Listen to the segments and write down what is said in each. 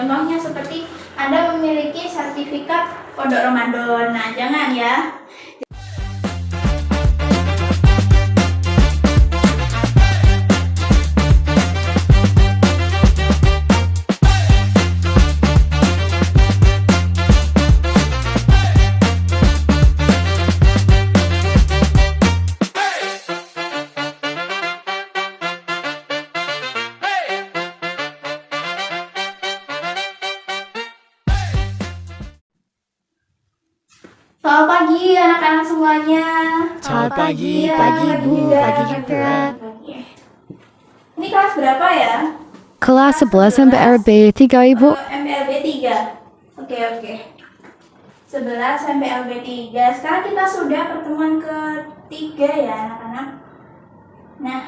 Contohnya seperti Anda memiliki sertifikat Pondok Ramadan. Nah, jangan ya. Selamat pagi anak-anak semuanya. Selamat pagi Bu, pagi juga. Ini kelas berapa ya? Kelas 11 MPLB 3 Ibu. MPLB 3. Oke. 11 MPLB 3. Sekarang kita sudah pertemuan ketiga ya anak-anak. Nah,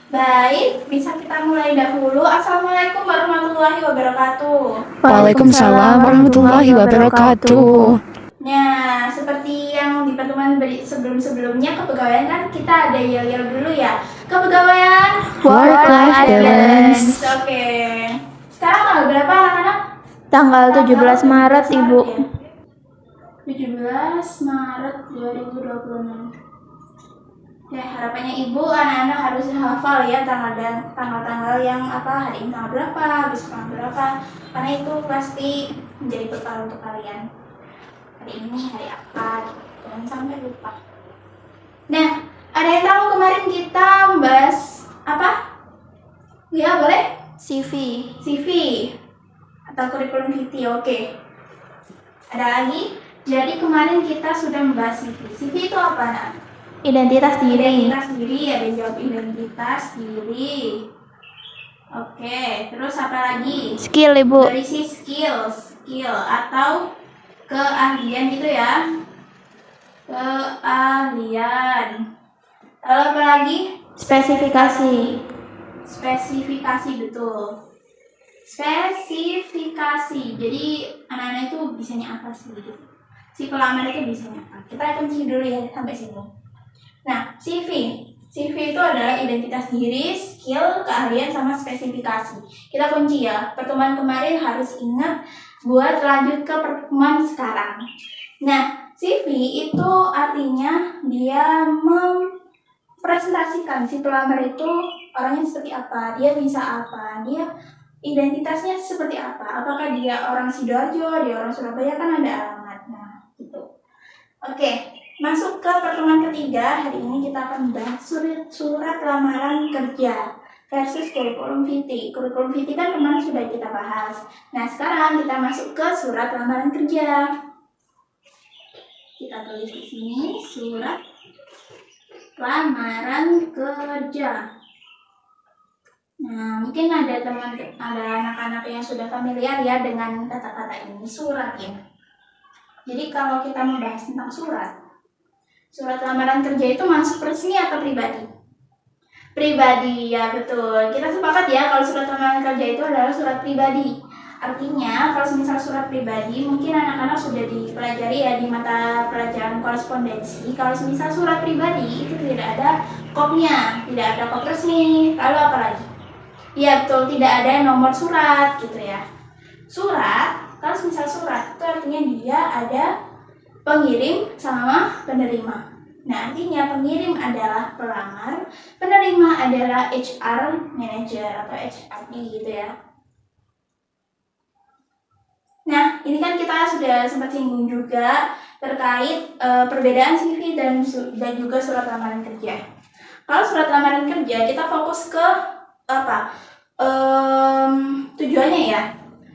baik, bisa kita mulai dahulu. Assalamualaikum warahmatullahi wabarakatuh. Waalaikumsalam warahmatullahi wabarakatuh. Nah, seperti yang di pertemuan sebelum-sebelumnya kepegawaian kan kita ada yel-yel dulu ya. Kepegawaian Work-life balance. Oke. Sekarang tanggal berapa anak-anak? Tanggal 17 Maret, Ibu. Ya. 17 Maret 2026. Ya, harapannya Ibu anak-anak harus hafal ya tanggal-tanggal yang hari ini tanggal berapa, besok tanggal berapa. Karena itu pasti menjadi bekal untuk kalian. Hari ini hari apa, jangan sampai lupa. Nah, ada yang tahu kemarin kita membahas apa? Ya, boleh? CV atau kurikulum vitae, oke. Ada lagi? Jadi kemarin kita sudah membahas CV. CV itu apa, Nak? Identitas diri. Identitas diri, ada yang jawab identitas diri. Oke, terus apa lagi? Skill, Ibu. Berisi skill atau keahlian gitu ya. Keahlian. Lalu apa lagi? Spesifikasi. Spesifikasi, betul. Spesifikasi. Jadi anak-anak itu bisanya apa sih gitu. Si pelamar itu bisanya apa? Kita kunci dulu ya sampai sini. Nah, CV itu adalah identitas diri, skill, keahlian, sama spesifikasi. Kita kunci ya. Pertemuan kemarin harus ingat buat lanjut ke pertemuan sekarang. Nah, CV itu artinya dia mempresentasikan si pelamar itu orangnya seperti apa, dia bisa apa, dia identitasnya seperti apa. Apakah dia orang Sidoarjo, dia orang Surabaya, kan ada alamat. Nah, gitu. Oke, masuk ke pertemuan ketiga. Hari ini kita akan membahas surat lamaran kerja versus kurikulum vitae. Kurikulum vitae kan kemarin sudah kita bahas. Nah, sekarang kita masuk ke surat lamaran kerja. Kita tulis di sini surat lamaran kerja. Nah, mungkin ada anak-anak yang sudah familiar ya dengan kata-kata ini, surat ya. Jadi kalau kita membahas tentang surat lamaran kerja itu masuk resmi atau pribadi? Pribadi, ya betul. Kita sepakat ya kalau surat lamaran kerja itu adalah surat pribadi. Artinya kalau misal surat pribadi, mungkin anak-anak sudah dipelajari ya di mata pelajaran korespondensi. Kalau misal surat pribadi itu tidak ada kopnya, tidak ada kop resmi. Lalu apa lagi? Ya betul, tidak ada nomor surat gitu ya. Surat, kalau misal surat itu artinya dia ada pengirim sama penerima. Nah, artinya pengirim adalah pelamar, penerima adalah HR manager atau HRD gitu ya. Nah, ini kan kita sudah sempat singgung juga terkait perbedaan CV dan juga surat lamaran kerja. Kalau surat lamaran kerja kita fokus ke apa? Tujuannya ya.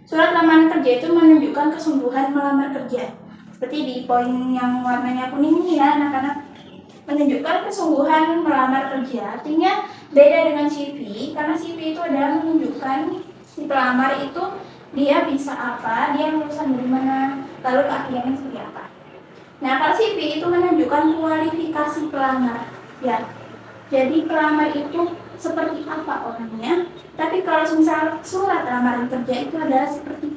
Surat lamaran kerja itu menunjukkan kesungguhan melamar kerja. Seperti di poin yang warnanya kuning ini ya anak-anak, menunjukkan kesungguhan melamar kerja. Artinya beda dengan CV, karena CV itu adalah menunjukkan si pelamar itu dia bisa apa, dia lulusan dari mana, lalu keahliannya seperti apa. Nah, kalau CV itu menunjukkan kualifikasi pelamar ya. Jadi pelamar itu seperti apa orangnya. Tapi kalau misal surat lamaran kerja itu adalah seperti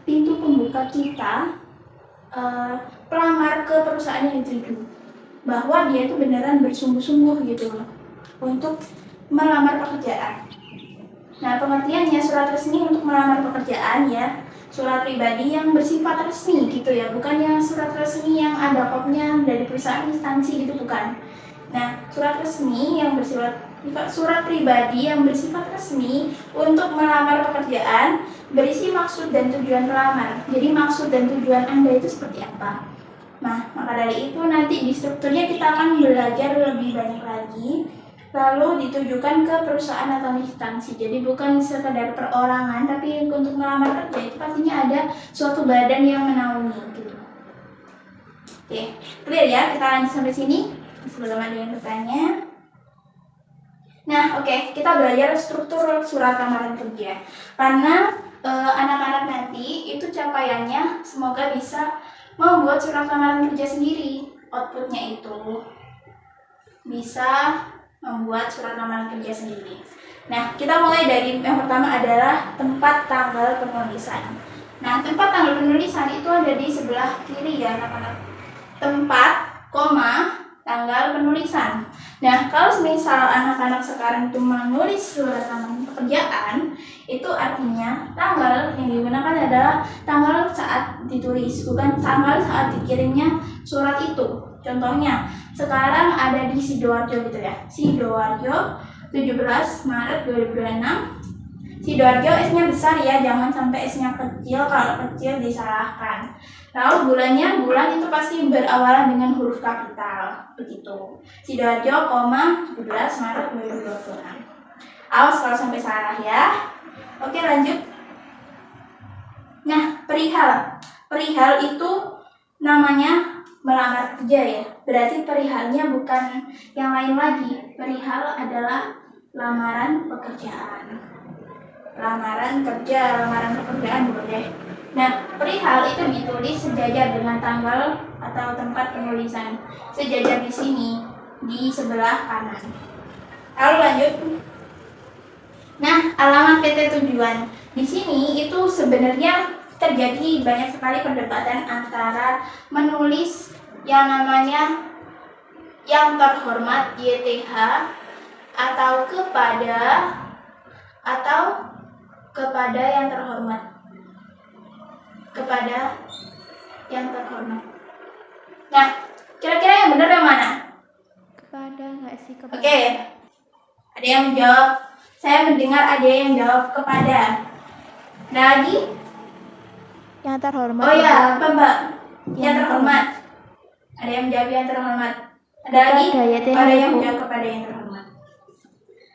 pintu pembuka kita pelamar ke perusahaan yang dituju, bahwa dia itu beneran bersungguh-sungguh gitu loh untuk melamar pekerjaan. Nah, pengertiannya surat resmi untuk melamar pekerjaan ya, surat pribadi yang bersifat resmi gitu ya, bukannya surat resmi yang ada kopnya dari perusahaan instansi gitu, bukan. Nah, surat resmi yang surat pribadi yang bersifat resmi untuk melamar pekerjaan berisi maksud dan tujuan pelamar. Jadi maksud dan tujuan Anda itu seperti apa? Nah, maka dari itu nanti di strukturnya kita akan belajar lebih banyak lagi. Lalu ditujukan ke perusahaan atau instansi. Jadi bukan sekedar perorangan, tapi untuk melamar kerja itu pastinya ada suatu badan yang menaungi gitu. Oke, clear ya? Kita lanjut sampai sini sebelum ada yang bertanya. Nah, oke, kita belajar struktur surat lamaran kerja. Karena anak-anak nanti itu capaiannya semoga bisa membuat surat lamaran kerja sendiri. Outputnya itu bisa membuat surat lamaran kerja sendiri. Nah, kita mulai dari yang pertama adalah tempat tanggal penulisan. Nah, tempat tanggal penulisan itu ada di sebelah kiri ya, anak-anak. Tempat, tanggal penulisan. Nah, kalau misal anak-anak sekarang itu menulis surat lamaran pekerjaan, itu artinya tanggal yang digunakan adalah tanggal saat ditulis, bukan tanggal saat dikirimnya surat itu. Contohnya, sekarang ada di Sidoarjo gitu ya. Sidoarjo 17 Maret 2026. Sidoarjo S-nya besar ya, jangan sampai S-nya kecil, kalau kecil disalahkan. Lalu bulannya, bulan itu pasti berawalan dengan huruf kapital, begitu. Sidoarjo, 17 Maret 2026. Awas kalau sampai salah ya. Oke, lanjut. Nah, perihal. Perihal itu namanya melamar kerja ya. Berarti perihalnya bukan yang lain lagi. Perihal adalah lamaran pekerjaan. Lamaran kerja, lamaran pekerjaan boleh. Nah, perihal itu ditulis sejajar dengan tanggal atau tempat penulisan. Sejajar di sini, di sebelah kanan. Lalu lanjut. Nah, alamat PT tujuan. Di sini itu sebenarnya terjadi banyak sekali perdebatan antara menulis yang namanya yang terhormat YTH atau kepada yang terhormat. Kepada yang terhormat. Nah, kira-kira yang benar yang mana? Kepada nggak sih? Kepada. Oke. Ada yang menjawab. Saya mendengar ada yang jawab kepada. Ada lagi? Yang terhormat. Oh ya, apa Mbak? Yang Yang terhormat. Ada yang menjawab yang terhormat. Ada lagi? Kepada YTH, Ada yang Bu. menjawab kepada yang terhormat.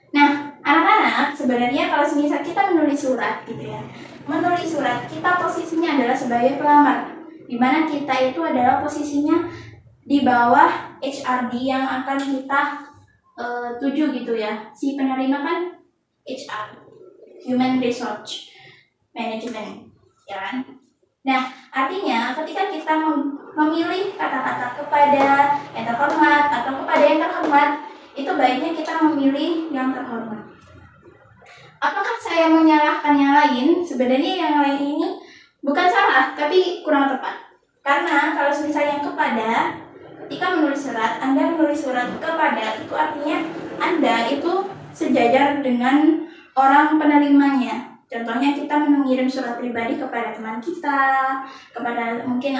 Nah, anak-anak, sebenarnya kalau misal kita menulis surat gitu ya. Menulis surat, kita posisinya adalah sebagai pelamar. Di mana kita itu adalah posisinya di bawah HRD yang akan kita tuju gitu ya. Si penerima kan HR, Human Resource Management, ya kan? Nah, artinya ketika kita memilih kata-kata kepada yang terhormat atau kepada yang terhormat, itu baiknya kita memilih yang terhormat. Apakah saya menyalahkan yang lain? Sebenarnya yang lain ini bukan salah, tapi kurang tepat. Karena kalau misalnya yang kepada, ketika menulis surat, Anda menulis surat kepada, itu artinya Anda itu sejajar dengan orang penerimanya. Contohnya kita mengirim surat pribadi kepada teman kita, kepada mungkin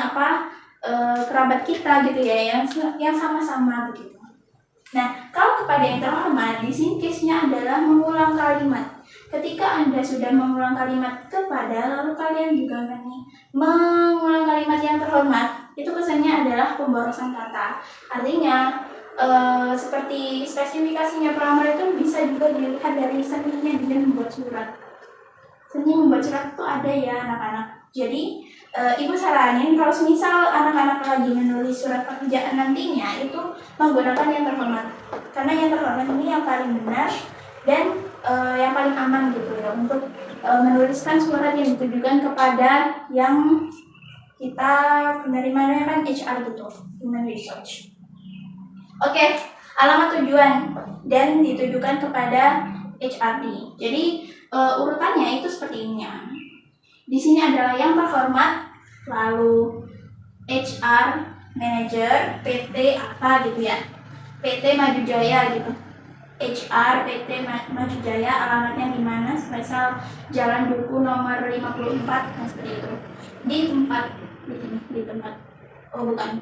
kerabat kita gitu ya, yang sama-sama begitu. Nah, kalau kepada yang terhormat, di sini case-nya adalah mengulang kalimat. Ketika Anda sudah mengulang kalimat kepada, lalu kalian juga mengulang kalimat yang terhormat, itu kesannya adalah pemborosan kata. Artinya, seperti spesifikasinya pelamar itu bisa juga dilihat dari seninya dia membuat surat. Seni membuat surat itu ada ya anak-anak. Jadi, Ibu saranin kalau misal anak-anak lagi menulis surat pekerjaan nantinya itu menggunakan yang terhormat. Karena yang terhormat ini yang paling benar dan yang paling aman gitu ya untuk menuliskan surat yang ditujukan kepada yang kita penerimanya kan HR gitu, Human Resource. Oke, alamat tujuan dan ditujukan kepada HRD. Jadi urutannya itu seperti ini ya. Di sini adalah yang terhormat, lalu HR, manager, PT apa gitu ya, PT Maju Jaya gitu. HR PT Maju Jaya, alamatnya di mana, misal Jalan Duku nomor 54, nah seperti itu. Di tempat, oh bukan,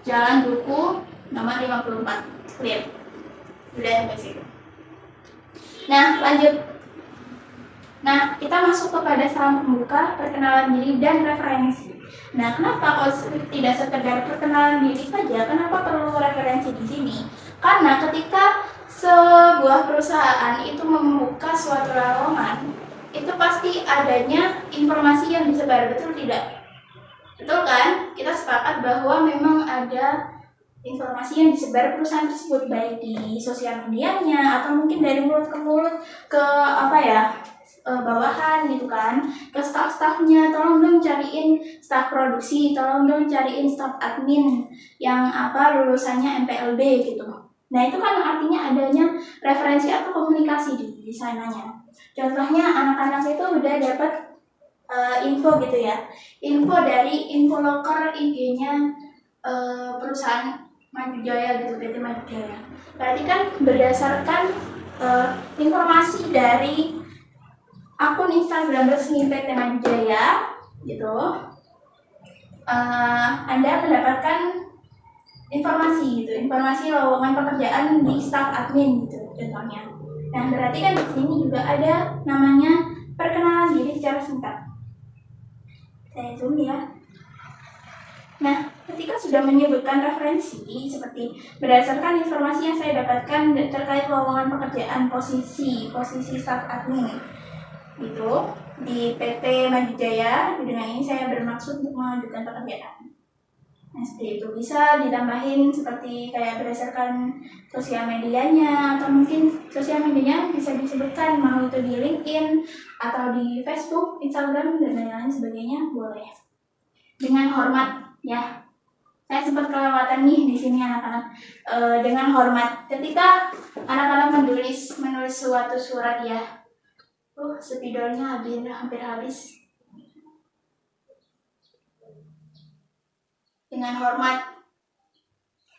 Jalan Duku nomor 54, clear. Udah sampai situ. Nah, lanjut. Nah, kita masuk kepada salam pembuka, perkenalan diri, dan referensi. Nah, kenapa kalau tidak sekedar perkenalan diri saja, kenapa perlu referensi di sini? Karena ketika sebuah perusahaan itu membuka suatu lowongan, itu pasti adanya informasi yang disebar, betul tidak? Betul kan? Kita sepakat bahwa memang ada informasi yang disebar perusahaan tersebut, baik di sosial medianya atau mungkin dari mulut ke mulut ke bawahan gitu kan, ke staff-staffnya, tolong dong cariin staff produksi, tolong dong cariin staff admin yang lulusannya MPLB gitu. Nah itu kan artinya adanya referensi atau komunikasi di sananya. Contohnya anak-anak itu udah dapat info gitu ya, info dari infoloker IG-nya perusahaan Maju Jaya gitu, PT Maju Jaya. Berarti kan berdasarkan informasi dari akun Instagram resmi PT Maju Jaya gitu, Anda mendapatkan informasi gitu, informasi lowongan pekerjaan di staff admin gitu contohnya. Nah berarti kan di sini juga ada namanya perkenalan diri secara singkat. Saya zoom ya. Nah, ketika sudah menyebutkan referensi seperti berdasarkan informasi yang saya dapatkan terkait lowongan pekerjaan posisi staff admin itu di PT Maju Jaya, dengan ini saya bermaksud untuk mengajukan pekerjaan. Nah, seperti itu bisa ditambahin seperti kayak berdasarkan sosial medianya, atau mungkin sosial medianya bisa disebutkan mau itu di LinkedIn atau di Facebook, Instagram dan lain-lain sebagainya boleh. Dengan hormat ya. Saya sempat kelewatan nih di sini anak-anak. Dengan hormat ketika anak-anak menulis suatu surat ya. Spidolnya hampir habis. Dengan hormat.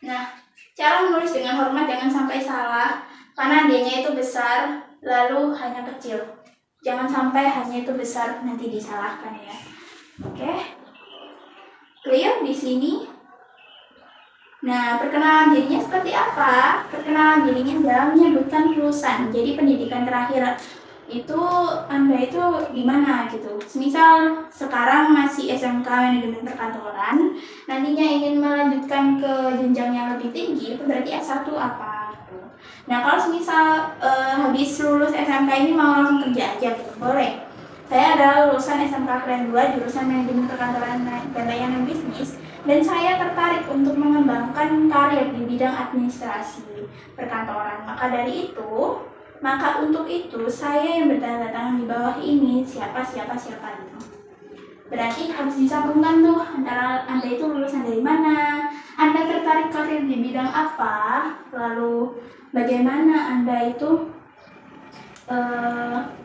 Nah, cara menulis dengan hormat jangan sampai salah, karena D-nya itu besar, lalu hanya kecil. Jangan sampai hanya itu besar, nanti disalahkan ya. Oke. Clear di sini? Nah, perkenalan dirinya seperti apa? Perkenalan dirinya dalam menyebutkan lulusan. Jadi pendidikan terakhir itu Anda itu di mana gitu. Semisal sekarang masih SMK Manajemen Perkantoran, nantinya ingin melanjutkan ke jenjang yang lebih tinggi, itu berarti S1 apa gitu. Nah, kalau semisal habis lulus SMK ini mau langsung kerja aja gitu, boleh. Saya adalah lulusan SMK Keren 2 jurusan Manajemen Perkantoran dan Layanan Bisnis, dan saya tertarik untuk mengembangkan karir di bidang administrasi perkantoran. Maka untuk itu saya yang bertanda tangan di bawah ini siapa gitu. Berarti harus disambungkan tuh antara Anda itu lulusan dari mana, Anda tertarik karir di bidang apa, lalu bagaimana Anda itu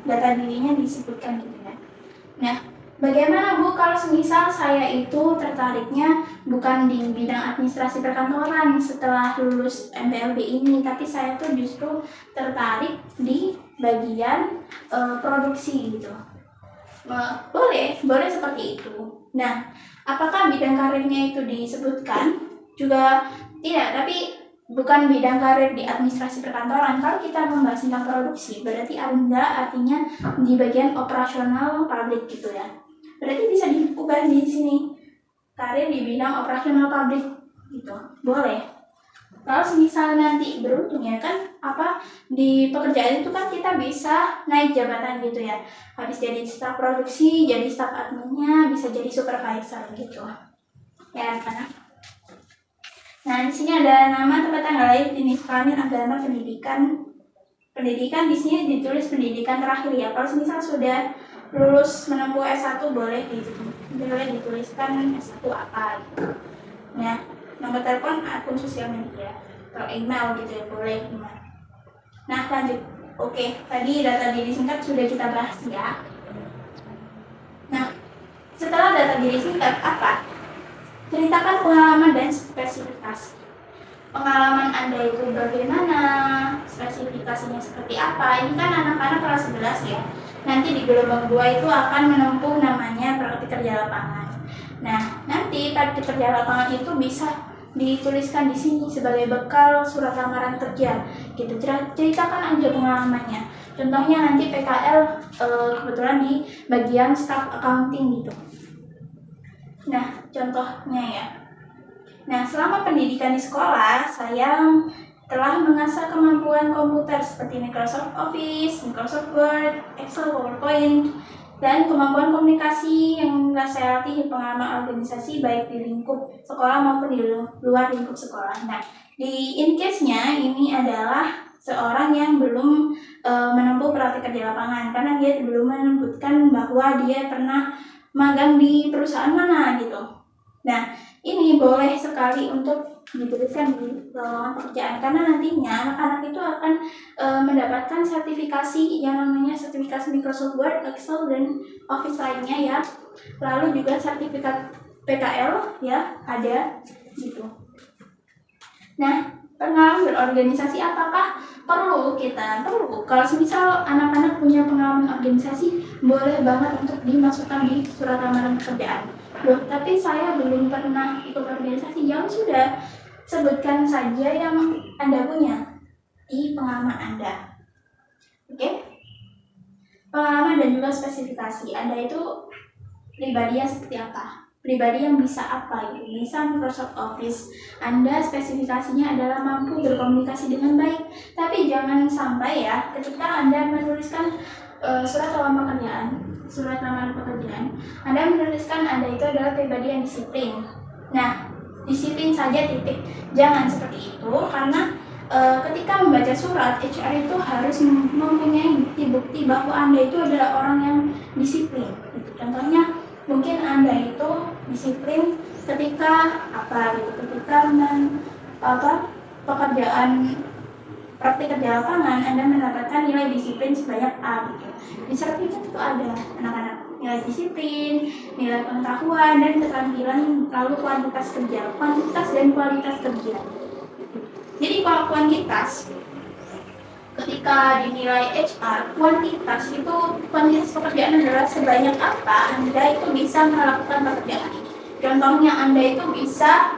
data dirinya disebutkan gitu ya. Nah, bagaimana Bu kalau semisal saya itu tertariknya bukan di bidang administrasi perkantoran setelah lulus MPLB ini, tapi saya tuh justru tertarik di bagian produksi gitu. Boleh seperti itu. Nah, apakah bidang karirnya itu disebutkan? Juga tidak, tapi bukan bidang karir di administrasi perkantoran. Kalau kita membahas tentang produksi, berarti Anda artinya di bagian operasional pabrik gitu ya. Berarti bisa diubah di sini, karir di bidang operasional pabrik gitu, boleh. Kalau misalnya nanti beruntung ya kan, di pekerjaan itu kan kita bisa naik jabatan gitu ya. Habis jadi staf produksi, jadi staf adminnya, bisa jadi supervisor gitu. Ya kan? Nah, di sini ada nama, tempat tanggal lahir, jenis kelamin, agama, pendidikan. Pendidikan di sini ditulis pendidikan terakhir ya. Kalau misal sudah lulus menempuh S1 boleh dituliskan S1 apa gitu. Nah, nomor telepon, akun sosial media atau email gitu ya, boleh gimana. Nah, lanjut. Oke, tadi data diri singkat sudah kita bahas ya. Nah, setelah data diri singkat apa? Ceritakan pengalaman dan spesifikasi. pengalaman Anda itu bagaimana, spesifikasinya seperti apa. Ini kan anak-anak kelas 11 ya. Nanti di gelombang 2 itu akan menempuh namanya praktik kerja lapangan. Nah, nanti praktik kerja lapangan itu bisa dituliskan di sini sebagai bekal surat lamaran kerja. Gitu, ceritakan aja pengalamannya. Contohnya nanti PKL kebetulan di bagian staff accounting gitu. Nah, contohnya ya. Nah, selama pendidikan di sekolah, saya telah mengasah kemampuan komputer seperti Microsoft Office, Microsoft Word, Excel, PowerPoint, dan kemampuan komunikasi yang saya latih di pengalaman organisasi baik di lingkup sekolah maupun di luar lingkup sekolah. Nah, di in case-nya ini adalah seorang yang belum menempuh praktik kerja lapangan karena dia belum menyebutkan bahwa dia pernah magang di perusahaan mana gitu. Nah, ini boleh sekali untuk dituliskan di lowongan pekerjaan karena nantinya anak-anak itu akan mendapatkan sertifikasi yang namanya sertifikasi Microsoft Word, Excel, dan Office lainnya ya. Lalu juga sertifikat PKL ya ada gitu. Nah, pengalaman berorganisasi apakah perlu kita? Perlu. Kalau misal anak-anak punya pengalaman organisasi, boleh banget untuk dimasukkan di surat lamaran pekerjaan. Loh, tapi saya belum pernah ikut organisasi. Ya sudah, sebutkan saja yang Anda punya di pengalaman Anda. Oke? Pengalaman dan juga spesifikasi. Anda itu pribadinya seperti apa? Pribadi yang bisa apa gitu, bisa Microsoft Office. Anda spesifikasinya adalah mampu berkomunikasi dengan baik. Tapi jangan sampai ya, ketika Anda menuliskan surat lamaran pekerjaan, Anda menuliskan Anda itu adalah pribadi yang disiplin. Nah, disiplin saja titik. Jangan seperti itu karena ketika membaca surat, HR itu harus mempunyai bukti-bukti bahwa Anda itu adalah orang yang disiplin. Contohnya, mungkin Anda itu disiplin ketika pekerjaan praktik kerja lapangan Anda mendapatkan nilai disiplin sebanyak A gitu. Di sertifikat itu ada anak-anak nilai disiplin, nilai pengetahuan, dan keterampilan, lalu kuantitas dan kualitas kerja. Jadi kalau kuantitas, ketika dinilai HR, kuantitas pekerjaan adalah sebanyak apa Anda itu bisa melakukan pekerjaan ini. Contohnya Anda itu bisa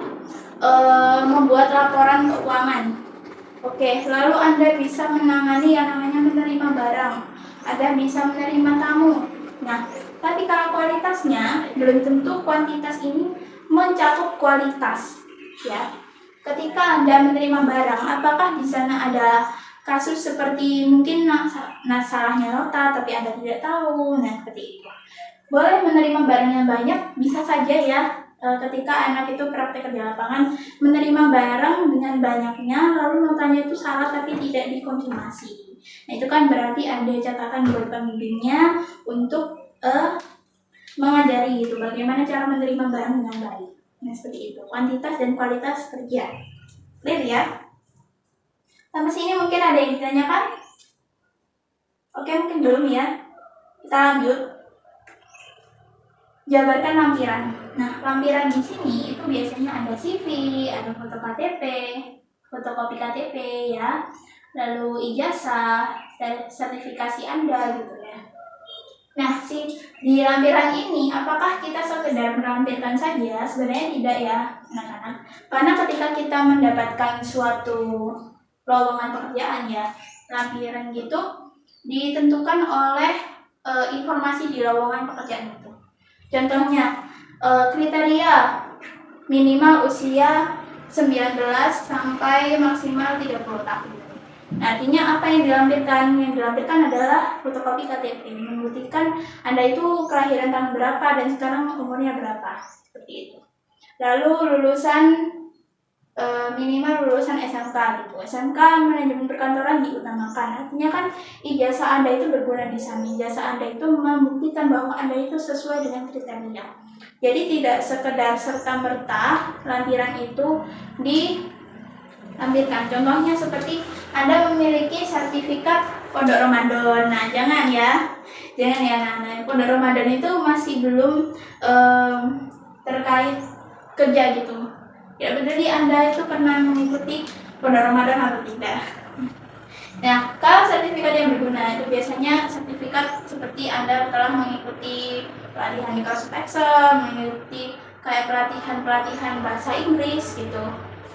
membuat laporan keuangan. Oke, lalu Anda bisa menangani yang namanya menerima barang. Anda bisa menerima tamu. Nah, tapi kalau kualitasnya belum tentu kuantitas ini mencakup kualitas, ya. Ketika Anda menerima barang, apakah di sana ada kasus seperti mungkin salahnya nota tapi Anda tidak tahu? Nah, seperti itu. Boleh menerima barang yang banyak, bisa saja ya. Ketika anak itu praktek kerja lapangan menerima barang dengan banyaknya lalu notanya itu salah tapi tidak dikonfirmasi. Nah, itu kan berarti ada catatan buat pembimbingnya untuk mengajari gitu bagaimana cara menerima barang dengan baik. Nah, seperti itu. Kuantitas dan kualitas kerja. Clear ya? Sampai sini mungkin ada yang ditanyakan? Oke, mungkin belum ya. Kita lanjut. Jabarkan lampiran. Nah, lampiran di sini itu biasanya ada CV, ada foto KTP, fotokopi KTP ya, lalu ijazah, sertifikasi Anda gitu ya. Nah, di lampiran ini apakah kita sekedar melampirkan saja? Sebenarnya tidak ya, anak-anak. Karena ketika kita mendapatkan suatu lowongan pekerjaan ya, lampiran gitu ditentukan oleh informasi di lowongan pekerjaan itu. Contohnya, kriteria minimal usia 19 sampai maksimal 30 tahun. Nah, artinya apa yang dilampirkan? Yang dilampirkan adalah fotokopi KTP, membuktikan Anda itu kelahiran tahun berapa dan sekarang umurnya berapa, seperti itu. Lalu minimal lulusan SMK gitu. SMK manajemen perkantoran diutamakan. Artinya kan ijazah Anda itu berguna di sana. Ijazah Anda itu membuktikan bahwa Anda itu sesuai dengan kriteria. Jadi tidak sekedar serta-merta lampiran itu dilampirkan. Contohnya seperti Anda memiliki sertifikat Pondok Ramadan. Nah, jangan ya. Nah, Pondok Ramadan itu masih belum terkait kerja gitu. Ya benar nih, Anda itu pernah mengikuti Pondok Ramadan atau tidak? Nah, kalau sertifikat yang berguna itu biasanya sertifikat seperti Anda telah mengikuti pelatihan Microsoft Excel, mengikuti kayak pelatihan bahasa Inggris gitu.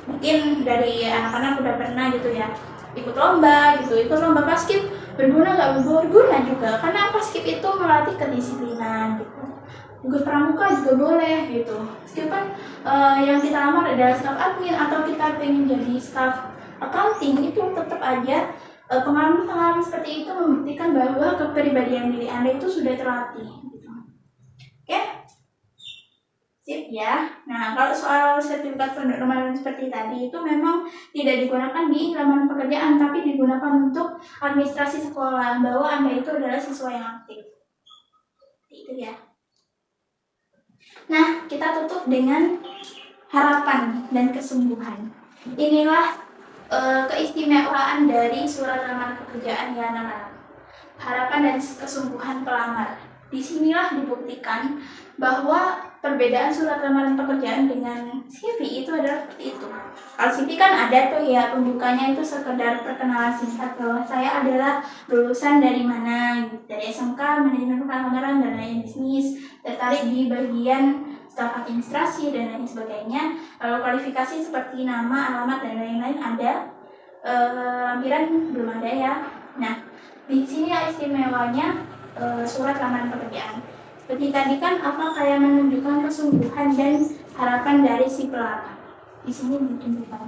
Mungkin dari anak-anak udah pernah gitu ya, ikut lomba gitu, ikut lomba basket. Berguna nggak? Berguna juga, karena basket itu melatih kedisiplinan gitu. Juga pramuka juga boleh gitu. Meskipun yang kita lamar adalah staf admin atau kita pengen jadi staf accounting, itu tetap aja pengalaman-pengalaman seperti itu membuktikan bahwa kepribadian diri Anda itu sudah terlatih gitu. Oke? Sip ya. Nah, kalau soal sertifikat Pondok Ramadan seperti tadi itu memang tidak digunakan di lamaran pekerjaan, tapi digunakan untuk administrasi sekolah, bahwa Anda itu adalah siswa yang aktif. Itu ya. Nah, kita tutup dengan harapan dan kesungguhan. Inilah keistimewaan dari surat lamaran pekerjaan ya anak-anak. Harapan dan kesungguhan pelamar. Disinilah dibuktikan bahwa perbedaan surat lamaran pekerjaan dengan CV itu adalah seperti itu. Kalau CV kan ada tuh ya, pembukanya itu sekedar perkenalan singkat bahwa saya adalah lulusan dari mana, dari SMK, manajemen penganggaran dan lain bisnis, tertarik di bagian staf administrasi dan lain sebagainya. Lalu kualifikasi seperti nama, alamat dan lain-lain ada. Lampiran belum ada ya. Nah, di sini istimewanya surat lamaran pekerjaan. Seperti tadi kan apa kayak menunjukkan kesungguhan dan harapan dari si pelamar. Di sini ditunjukkan.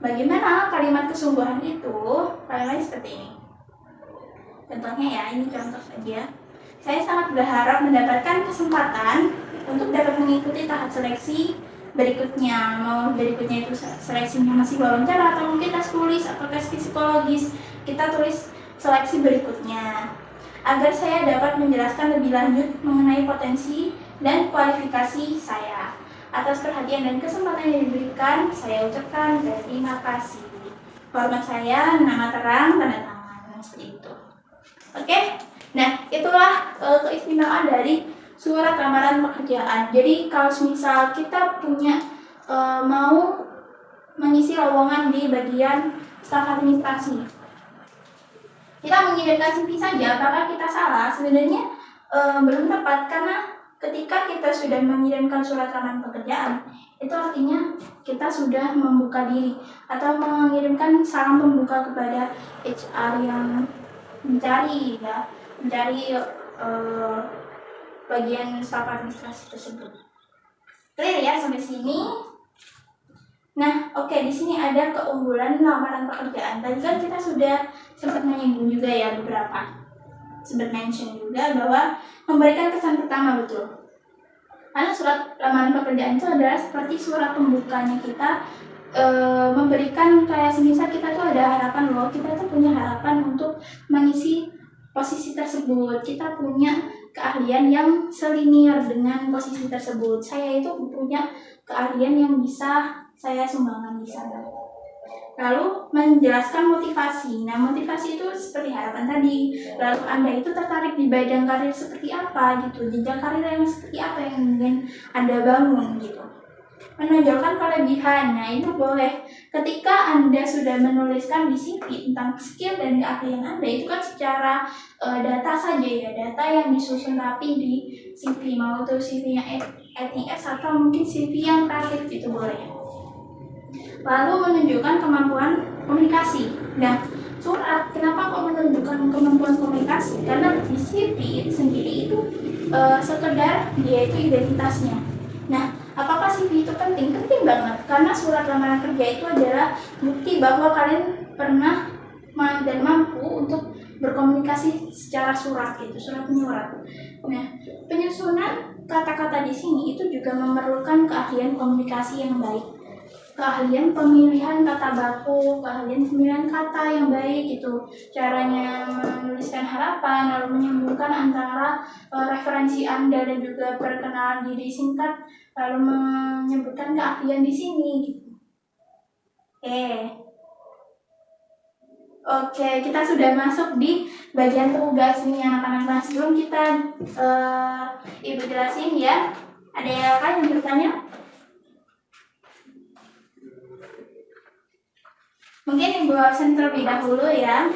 Bagaimana kalimat kesungguhan itu? Kalimat seperti ini. Contohnya ya, ini contoh saja. Saya sangat berharap mendapatkan kesempatan untuk dapat mengikuti tahap seleksi berikutnya. Mau berikutnya itu seleksinya masih wawancara atau mungkin tes tulis atau tes psikologis, kita tulis seleksi berikutnya. Agar saya dapat menjelaskan lebih lanjut mengenai potensi dan kualifikasi saya. Atas perhatian dan kesempatan yang diberikan, saya ucapkan terima kasih. Hormat saya, nama terang, tanda tangan, seperti itu. Oke? Nah, itulah keistimewaan dari surat lamaran pekerjaan. Jadi kalau misal kita punya mau mengisi lowongan di bagian staf administrasi, kita mengirimkan CV saja, apakah kita salah? Sebenarnya belum tepat, karena ketika kita sudah mengirimkan surat lamaran pekerjaan, itu artinya kita sudah membuka diri atau mengirimkan salam pembuka kepada HR yang mencari bagian staf administrasi tersebut. Clear ya sampai sini? Nah, oke, di sini ada keunggulan lamaran pekerjaan. Tadi kan kita sudah sempat menyinggung juga ya beberapa. Sempat mention juga bahwa memberikan kesan pertama, betul. Karena surat lamaran pekerjaan itu adalah seperti surat pembukanya kita, memberikan kayak semisal kita tuh ada harapan loh, kita tuh punya harapan untuk mengisi posisi tersebut. Kita punya keahlian yang selinier dengan posisi tersebut. Saya itu punya keahlian yang bisa saya sumbangkan di sana. Lalu menjelaskan motivasi. Nah, motivasi itu seperti harapan tadi. Lalu Anda itu tertarik di bidang karir seperti apa gitu. Jenjang karir yang seperti apa yang ingin Anda bangun gitu. Menonjolkan kelebihan. Nah, itu boleh. Ketika Anda sudah menuliskan di CV tentang skill dan keahlian Anda, itu kan secara data saja ya, data yang disusun rapi di CV, mau itu CV yang ATS atau mungkin CV yang kreatif itu boleh. Lalu menunjukkan kemampuan komunikasi. Nah, surat kenapa kok menunjukkan kemampuan komunikasi? Karena di CV itu sendiri itu sekedar dia itu identitasnya. Nah, apakah CV itu penting? Penting banget, karena surat lamaran kerja itu adalah bukti bahwa kalian pernah dan mampu untuk berkomunikasi secara surat gitu, surat menyurat. Nah, penyusunan kata-kata di sini itu juga memerlukan keahlian komunikasi yang baik, keahlian pemilihan kata baku, keahlian pemilihan kata yang baik gitu, caranya menuliskan harapan, lalu menyambungkan antara referensi Anda dan juga perkenalan diri singkat, lalu menyebutkan keahlian di sini gitu. Oke, kita sudah masuk di bagian tugas nih anak-anak. Nah, sebelum kita Ibu jelasin ya, ada yang lain yang bertanya? Mungkin Ibu absen terlebih dahulu ya.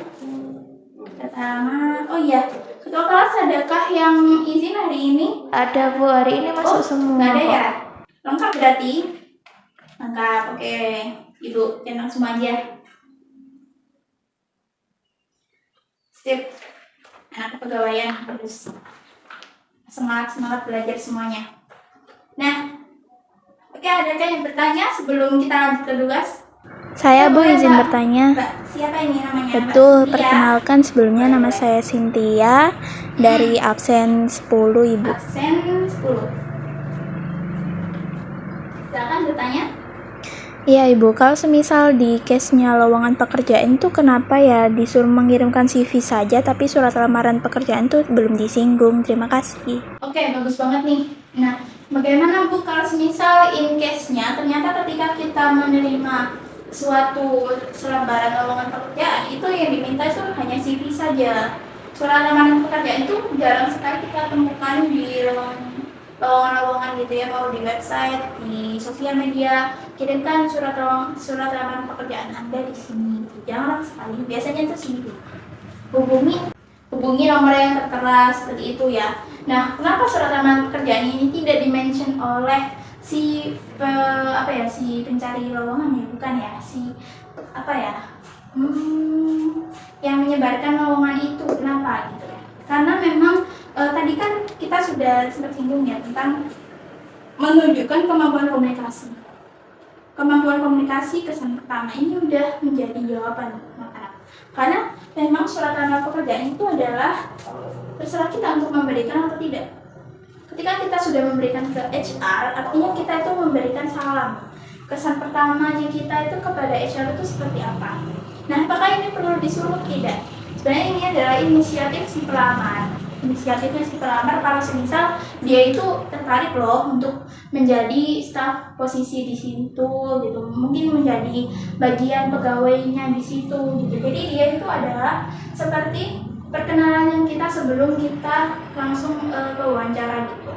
Pertama, oh iya, ketua kelas adakah yang izin hari ini? Ada Bu, hari ini masuk semua. Nggak ada kok. ya? Lengkap berarti? Lengkap, oke. Ibu, tenang semua aja. Sip. Anak kepegawaian harus semangat belajar semuanya. Nah, oke, adakah yang bertanya sebelum kita lanjut ke tugas? Saya Bu Boleh, izin Mbak. bertanya. Mbak, siapa ini namanya? Betul, Mbak Cynthia. perkenalkan sebelumnya nama saya Cynthia dari absen 10 Ibu. Absen 10. Silakan bertanya. Iya Ibu, kalau semisal di case-nya lowongan pekerjaan tuh kenapa ya disuruh mengirimkan CV saja tapi surat lamaran pekerjaan tuh belum disinggung? Terima kasih. Oke, bagus banget nih. Nah, bagaimana Bu kalau semisal in case-nya ternyata ketika kita menerima suatu selebaran lowongan pekerjaan itu yang diminta itu hanya CV saja. Surat lamaran pekerjaan itu jarang sekali kita temukan di lowongan gitu ya, mau di website, di sosial media. Kirimkan surat lamaran pekerjaan Anda di sini. Jarang sekali. Biasanya itu sini. Hubungi nomor yang tertera seperti itu ya. Nah, kenapa surat lamaran pekerjaan ini tidak dimention oleh si pencari lowongan ya, bukan ya, yang menyebarkan lowongan itu, kenapa gitu ya? Karena memang tadi kan kita sudah sempat singgung ya tentang menunjukkan kemampuan komunikasi. Kemampuan komunikasi kesan pertama ini udah menjadi jawaban anak-anak. Karena memang surat lamaran pekerjaan itu adalah terserah kita untuk memberikan atau tidak. Ketika kita sudah memberikan ke HR, artinya kita itu memberikan salam. Kesan pertamanya kita itu kepada HR itu seperti apa? Nah, apakah ini perlu disuruh? Tidak. Sebenarnya ini adalah inisiatif si pelamar. Inisiatifnya si pelamar kalau semisal dia itu tertarik loh untuk menjadi staf posisi di situ gitu, mungkin menjadi bagian pegawainya di situ gitu. Jadi dia itu adalah seperti perkenalan kita sebelum kita langsung ke wawancara gitu.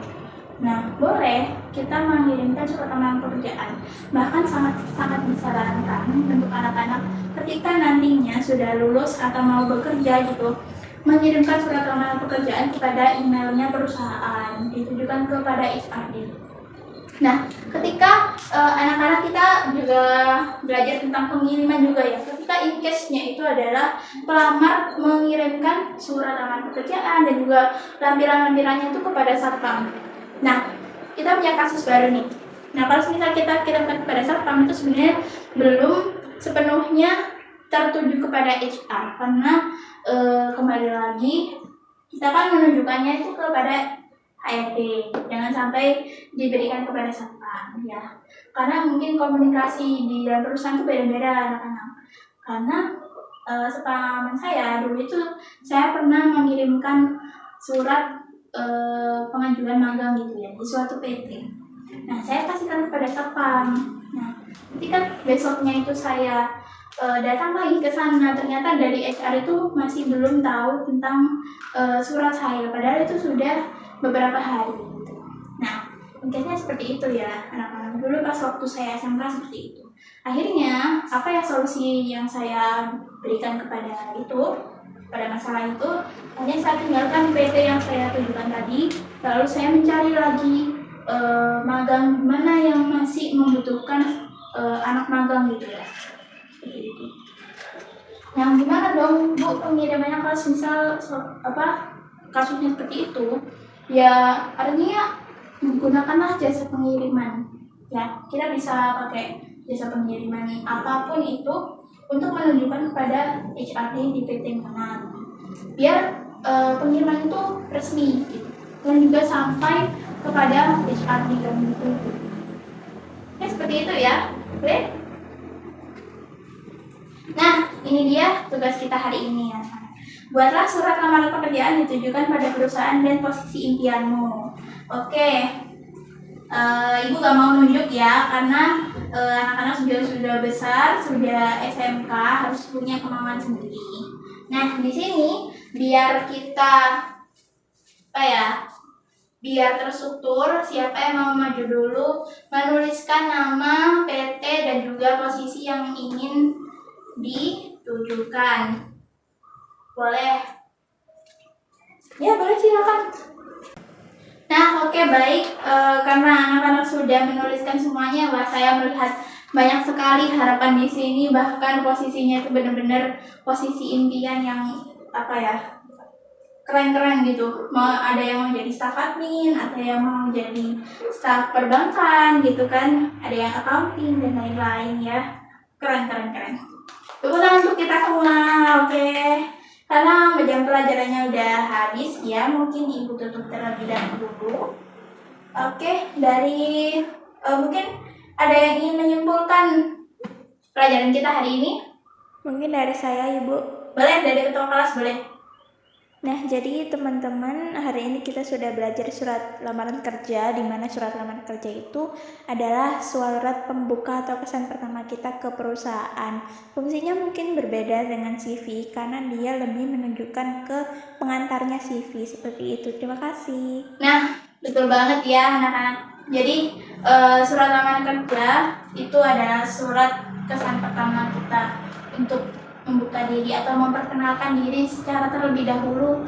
Nah, boleh kita mengirimkan surat lamaran pekerjaan. Bahkan sangat disarankan untuk anak-anak ketika nantinya sudah lulus atau mau bekerja gitu, mengirimkan surat lamaran pekerjaan kepada emailnya perusahaan, ditujukan kepada HRD. Nah, ketika anak-anak kita juga belajar tentang pengiriman juga ya, ketika in case-nya itu adalah pelamar mengirimkan surat lamaran pekerjaan dan juga lampiran-lampirannya itu kepada satpam. Nah, kita punya kasus baru nih. Nah, kalau misalnya kita kirimkan kepada satpam itu sebenarnya belum sepenuhnya tertuju kepada HR, karena kembali lagi kita kan menunjukkannya itu kepada HRD, jangan sampai diberikan kepada satpam ya, karena mungkin komunikasi di dalam perusahaan itu beda-beda anak-anak. Karena sepengalaman saya dulu itu saya pernah mengirimkan surat pengajuan magang gitu ya di suatu PT. Nah, saya kasihkan kepada satpam. Nah, ketika besoknya itu saya datang lagi ke sana, ternyata dari HR itu masih belum tahu tentang surat saya, padahal itu sudah beberapa hari gitu. Nah, mungkinnya seperti itu ya anak-anak. Dulu pas waktu saya SMK seperti itu. Akhirnya apa ya solusi yang saya berikan kepada masalah itu? Hanya saya tinggalkan PT yang saya tujukan tadi, lalu saya mencari lagi magang mana yang masih membutuhkan anak magang gitu ya. Gitu. Yang gimana dong Bu pengirimannya kalau misal kasusnya seperti itu? Ya artinya menggunakanlah jasa pengiriman. Ya, kita bisa pakai jasa pengiriman apapun itu untuk menunjukkan kepada HRD di PT mana. Biar pengiriman itu resmi gitu. Dan juga sampai kepada HRD kan gitu. Ya seperti itu ya. Oke? Nah, ini dia tugas kita hari ini ya. Buatlah surat lamaran pekerjaan ditujukan pada perusahaan dan posisi impianmu. Oke. Ibu gak mau nunjuk ya, karena anak-anak sudah besar, sudah SMK, harus punya kemauan sendiri. Nah, di sini biar kita biar terstruktur, siapa yang mau maju dulu menuliskan nama PT dan juga posisi yang ingin ditujukan. Boleh? Ya, boleh, silakan. Nah, oke, baik. Karena anak-anak sudah menuliskan semuanya, wah, saya melihat banyak sekali harapan di sini. Bahkan posisinya itu benar-benar posisi impian yang keren-keren gitu. Mau ada yang mau jadi staf admin, ada yang mau jadi staf perbankan gitu kan, ada yang accounting dan lain-lain ya. Keren. Tepuk tangan untuk kita semua, oke? Karena jam pelajarannya udah habis ya, mungkin Ibu tutup terlebih dahulu. Oke, dari mungkin ada yang ingin menyimpulkan pelajaran kita hari ini? Mungkin dari saya, Ibu. Boleh, dari ketua kelas boleh. Nah, jadi teman-teman, hari ini kita sudah belajar surat lamaran kerja, di mana surat lamaran kerja itu adalah surat pembuka atau kesan pertama kita ke perusahaan. Fungsinya mungkin berbeda dengan CV, karena dia lebih menunjukkan ke pengantarnya CV, seperti itu. Terima kasih. Nah, betul banget ya anak-anak. Jadi, surat lamaran kerja itu adalah surat kesan pertama kita untuk membuka diri atau memperkenalkan diri secara terlebih dahulu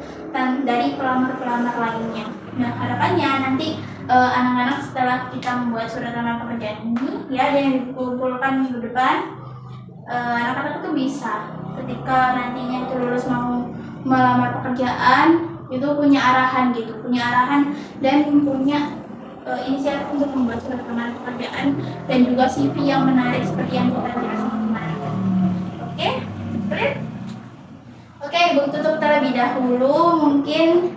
dari pelamar-pelamar lainnya. Nah, harapannya nanti anak-anak setelah kita membuat surat lamaran pekerjaan ini ya, yang dikumpulkan minggu depan, anak-anak itu bisa ketika nantinya itu lulus mau melamar pekerjaan itu punya arahan dan punya inisiatif untuk membuat surat lamaran pekerjaan dan juga CV yang menarik seperti yang kita jelaskan kemarin. Oke? Oke, Ibu tutup terlebih dahulu mungkin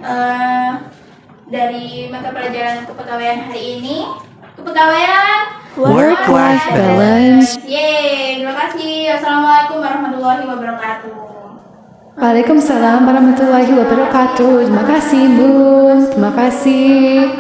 dari mata pelajaran kepegawaian hari ini. Kepegawaian Work-life balance. Yeay, terima kasih. Assalamualaikum warahmatullahi wabarakatuh. Waalaikumsalam warahmatullahi wabarakatuh. Terima kasih, Bu. Terima kasih.